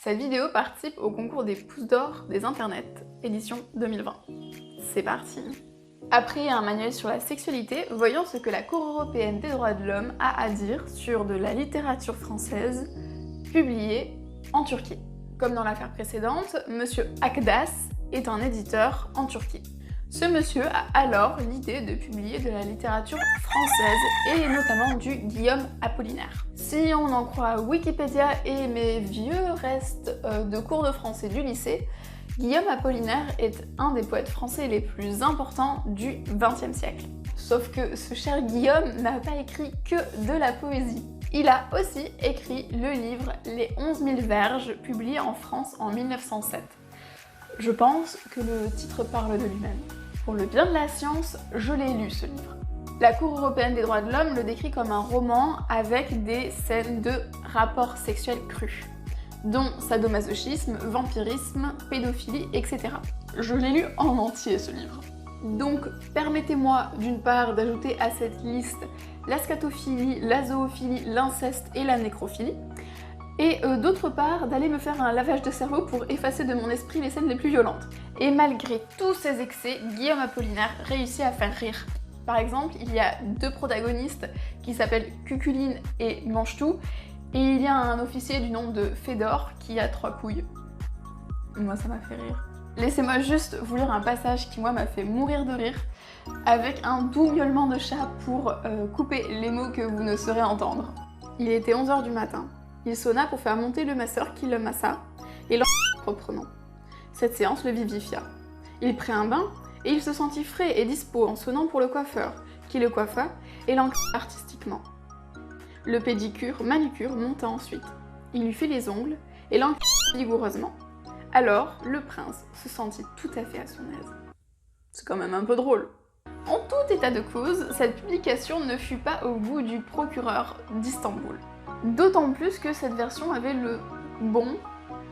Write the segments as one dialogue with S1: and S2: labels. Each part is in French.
S1: Cette vidéo participe au concours des Pousses d'or des internets, édition 2020. C'est parti! Après un manuel sur la sexualité, voyons ce que la Cour européenne des droits de l'homme a à dire sur de la littérature française publiée en Turquie. Comme dans l'affaire précédente, Monsieur Akdas est un éditeur en Turquie. Ce monsieur a alors l'idée de publier de la littérature française et notamment du Guillaume Apollinaire. Si on en croit Wikipédia et mes vieux restes de cours de français du lycée, Guillaume Apollinaire est un des poètes français les plus importants du XXe siècle. Sauf que ce cher Guillaume n'a pas écrit que de la poésie. Il a aussi écrit le livre Les 11 000 verges, publié en France en 1907. Je pense que le titre parle de lui-même. Pour le bien de la science, je l'ai lu ce livre. La Cour européenne des droits de l'homme le décrit comme un roman avec des scènes de rapports sexuels crus, dont sadomasochisme, vampirisme, pédophilie, etc. Je l'ai lu en entier ce livre. Donc permettez-moi d'une part d'ajouter à cette liste la scatophilie, la zoophilie, l'inceste et la nécrophilie, et d'autre part d'aller me faire un lavage de cerveau pour effacer de mon esprit les scènes les plus violentes. Et malgré tous ces excès, Guillaume Apollinaire réussit à faire rire. Par exemple, il y a deux protagonistes qui s'appellent Cuculine et Manchetou, et il y a un officier du nom de Fédor qui a 3 couilles. Moi ça m'a fait rire. Laissez-moi juste vous lire un passage qui moi m'a fait mourir de rire, avec un doux miaulement de chat pour couper les mots que vous ne saurez entendre. Il était 11 h du matin. Il sonna pour faire monter le masseur qui le massa et l'en proprement. Cette séance le vivifia. Il prit un bain et il se sentit frais et dispo en sonnant pour le coiffeur, qui le coiffa et l'encadra artistiquement. Le pédicure, manucure monta ensuite. Il lui fit les ongles et l'encadra vigoureusement. Alors, le prince se sentit tout à fait à son aise. C'est quand même un peu drôle. En tout état de cause, cette publication ne fut pas au goût du procureur d'Istanbul. D'autant plus que cette version avait le bon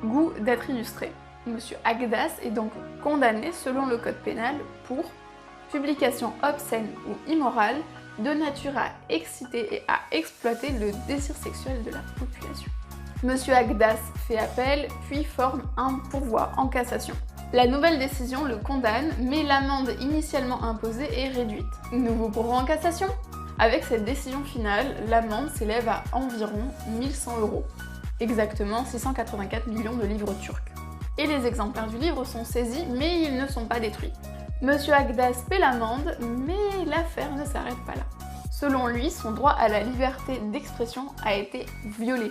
S1: goût d'être illustrée. Monsieur Akdas est donc condamné selon le code pénal pour publication obscène ou immorale de nature à exciter et à exploiter le désir sexuel de la population. Monsieur Akdas fait appel, puis forme un pourvoi en cassation. La nouvelle décision le condamne, mais l'amende initialement imposée est réduite. Nouveau pourvoi en cassation ? Avec cette décision finale, l'amende s'élève à environ 1100 €, exactement 684 millions de livres turcs. Et les exemplaires du livre sont saisis, mais ils ne sont pas détruits. Monsieur Akdas paie l'amende, mais l'affaire ne s'arrête pas là. Selon lui, son droit à la liberté d'expression a été violé.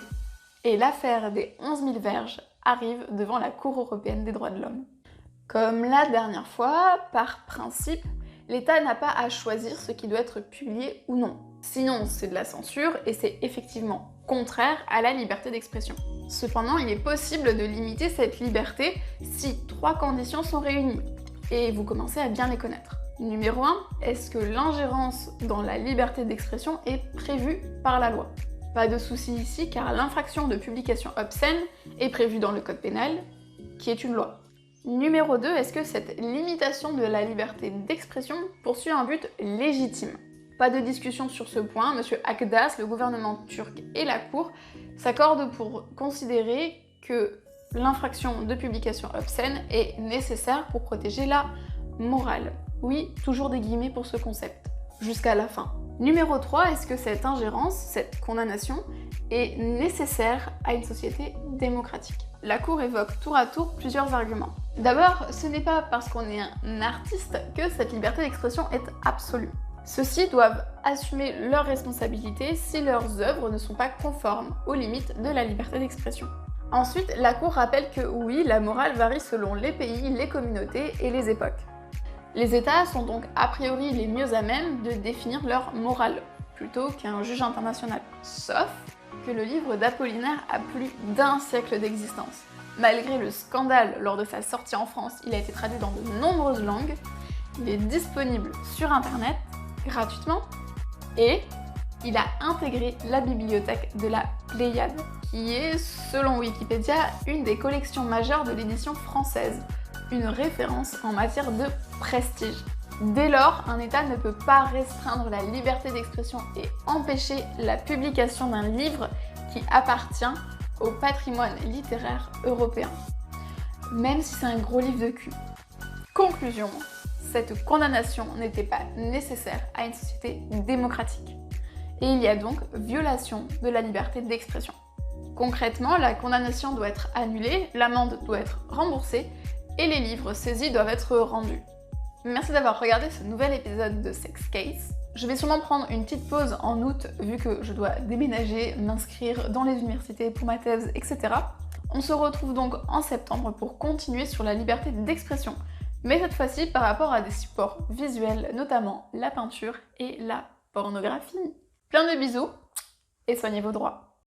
S1: Et l'affaire des 11 000 verges arrive devant la Cour européenne des droits de l'homme. Comme la dernière fois, par principe, l'État n'a pas à choisir ce qui doit être publié ou non. Sinon, c'est de la censure et c'est effectivement contraire à la liberté d'expression. Cependant, il est possible de limiter cette liberté si 3 conditions sont réunies. Et vous commencez à bien les connaître. Numéro 1, est-ce que l'ingérence dans la liberté d'expression est prévue par la loi ? Pas de souci ici car l'infraction de publication obscène est prévue dans le code pénal, qui est une loi. Numéro 2, est-ce que cette limitation de la liberté d'expression poursuit un but légitime ? Pas de discussion sur ce point, Monsieur Akdas, le gouvernement turc et la Cour s'accordent pour considérer que l'infraction de publication obscène est nécessaire pour protéger la morale. Oui, toujours des guillemets pour ce concept, jusqu'à la fin. Numéro 3, est-ce que cette ingérence, cette condamnation, est nécessaire à une société démocratique ? La Cour évoque tour à tour plusieurs arguments. D'abord, ce n'est pas parce qu'on est un artiste que cette liberté d'expression est absolue. Ceux-ci doivent assumer leurs responsabilités si leurs œuvres ne sont pas conformes aux limites de la liberté d'expression. Ensuite, la Cour rappelle que oui, la morale varie selon les pays, les communautés et les époques. Les États sont donc a priori les mieux à même de définir leur morale, plutôt qu'un juge international. Sauf que le livre d'Apollinaire a plus d'1 siècle d'existence. Malgré le scandale lors de sa sortie en France, il a été traduit dans de nombreuses langues, il est disponible sur internet, gratuitement, et il a intégré la bibliothèque de la Pléiade, qui est, selon Wikipédia, une des collections majeures de l'édition française, une référence en matière de prestige. Dès lors, un État ne peut pas restreindre la liberté d'expression et empêcher la publication d'un livre qui appartient au patrimoine littéraire européen, même si c'est un gros livre de cul. Conclusion, cette condamnation n'était pas nécessaire à une société démocratique. Et il y a donc violation de la liberté d'expression. Concrètement, la condamnation doit être annulée, l'amende doit être remboursée et les livres saisis doivent être rendus. Merci d'avoir regardé ce nouvel épisode de Sex Case. Je vais sûrement prendre une petite pause en août vu que je dois déménager, m'inscrire dans les universités pour ma thèse, etc. On se retrouve donc en septembre pour continuer sur la liberté d'expression, mais cette fois-ci par rapport à des supports visuels, notamment la peinture et la pornographie. Plein de bisous et soignez vos droits.